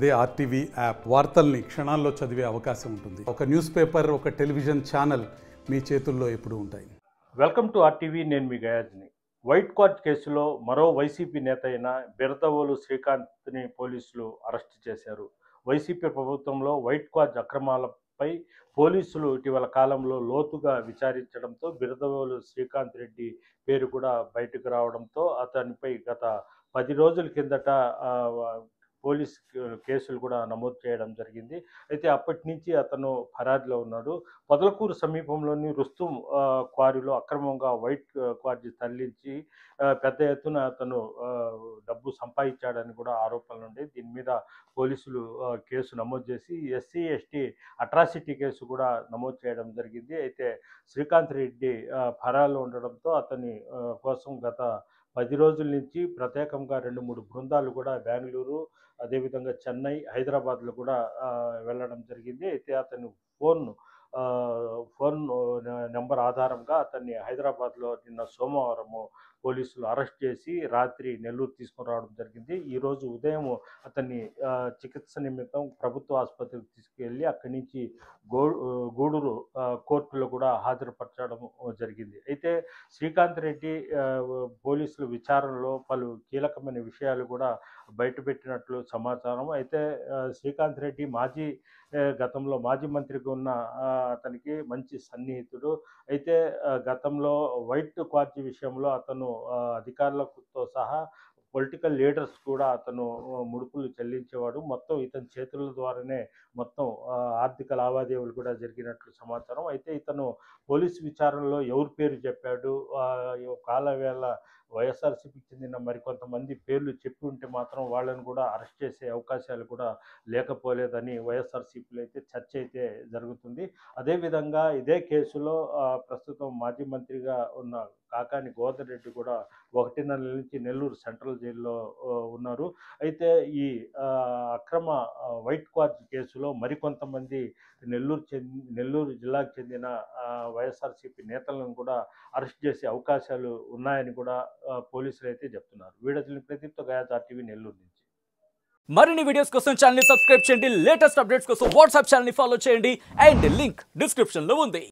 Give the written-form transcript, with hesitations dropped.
అదే RTV app వార్తల్ని క్షణాల్లో చదివే అవకాశం ఉంటుంది. ఒక న్యూస్ పేపర్, ఒక టెలివిజన్ ఛానల్ మీ చేతుల్లో ఎప్పుడూ ఉంటాయి. Welcome to RTV. నేను మీ గయాజ్ని. వైట్ కార్డ్ కేసులో మరో వైసీపీ నేత అయిన బిరదవోలు శ్రీకాంత్ని పోలీసులు అరెస్ట్ చేశారు. వైసీపీ ప్రభుత్వంలో వైట్ కార్డ్ అక్రమాలపై పోలీసులు ఇటీవల కాలంలో లోతుగా విచారించడంతో బిరదవోలు శ్రీకాంత్ రెడ్డి పేరు కూడా బయటకు రావడంతో అతనిపై గత 10 రోజుల కిందట పోలీస్ కేసులు కూడా నమోదు చేయడం జరిగింది. అయితే అప్పటి నుంచి అతను ఫరారీలో ఉన్నాడు. పొదలకూరు సమీపంలోని రుస్తుం క్వారీలో అక్రమంగా వైట్ క్వారీ తరలించి పెద్ద ఎత్తున అతను డబ్బు సంపాదించాడని కూడా ఆరోపణలు ఉన్నాయి. దీని మీద పోలీసులు కేసు నమోదు చేసి ఎస్సీ ఎస్టీ అట్రాసిటీ కేసు కూడా నమోదు చేయడం జరిగింది. అయితే శ్రీకాంత్ రెడ్డి ఫరారీలో ఉండడంతో అతని కోసం గత 10 రోజుల నుంచి ప్రత్యేకంగా 2-3 బృందాలు కూడా బెంగళూరు, అదేవిధంగా చెన్నై, హైదరాబాద్లో కూడా వెళ్ళడం జరిగింది. అయితే అతను ఫోన్ నెంబర్ ఆధారంగా అతన్ని హైదరాబాద్లో నిన్న సోమవారం పోలీసులు అరెస్ట్ చేసి రాత్రి నెల్లూరు తీసుకుని రావడం జరిగింది. ఈరోజు ఉదయం అతన్ని చికిత్స నిమిత్తం ప్రభుత్వ ఆసుపత్రికి తీసుకెళ్ళి అక్కడి నుంచి గూడూరు కోర్టులో కూడా హాజరుపరచడం జరిగింది. అయితే శ్రీకాంత్ రెడ్డి పోలీసుల విచారణలో పలు కీలకమైన విషయాలు కూడా బయటపెట్టినట్లు సమాచారం. అయితే శ్రీకాంత్ రెడ్డి గతంలో మాజీ మంత్రిగా ఉన్న అతనికి మంచి సన్నిహితుడు. అయితే గతంలో వైట్ కార్డ్ విషయంలో అతను అధికారులతో సహా పొలిటికల్ లీడర్స్ కూడా అతను ముడుపులు చెల్లించేవాడు. మొత్తం ఇతని చేతుల ద్వారానే మొత్తం ఆర్థిక లావాదేవీలు కూడా జరిగినట్లు సమాచారం. అయితే ఇతను పోలీసు విచారణలో ఎవరి పేరు చెప్పాడు, కాలవేళ వైఎస్ఆర్సీపీకి చెందిన మరికొంతమంది పేర్లు చెప్పి ఉంటే మాత్రం వాళ్ళని కూడా అరెస్ట్ చేసే అవకాశాలు కూడా లేకపోలేదని వైఎస్ఆర్సీపీలో అయితే చర్చ అయితే జరుగుతుంది. అదేవిధంగా ఇదే కేసులో ప్రస్తుతం మాజీ మంత్రిగా ఉన్న కాకాని గోవర్ధన్ రెడ్డి కూడా 1 నెల నుంచి నెల్లూరు సెంట్రల్ జైల్లో ఉన్నారు. అయితే ఈ అక్రమ వైట్ కార్డ్ కేసులో మరికొంతమంది నెల్లూరు జిల్లాకు చెందిన వైఎస్ఆర్సీపీ నేతలను కూడా అరెస్ట్ చేసే అవకాశాలు ఉన్నాయని కూడా పోలీసులు అయితే చెప్తున్నారు. వీడియో ప్రదీప్తో గయాజ్, ఆర్టీవీ నెల్లూరు నుంచి. మరిన్ని వీడియోస్ కోసం ఛానల్ ని సబ్స్క్రైబ్ చేయండి. లేటెస్ట్ అప్డేట్స్ కోసం వాట్సాప్ ఛానల్ ని ఫాలో చేయండి. అండ్ లింక్ డిస్క్రిప్షన్ లో ఉంది.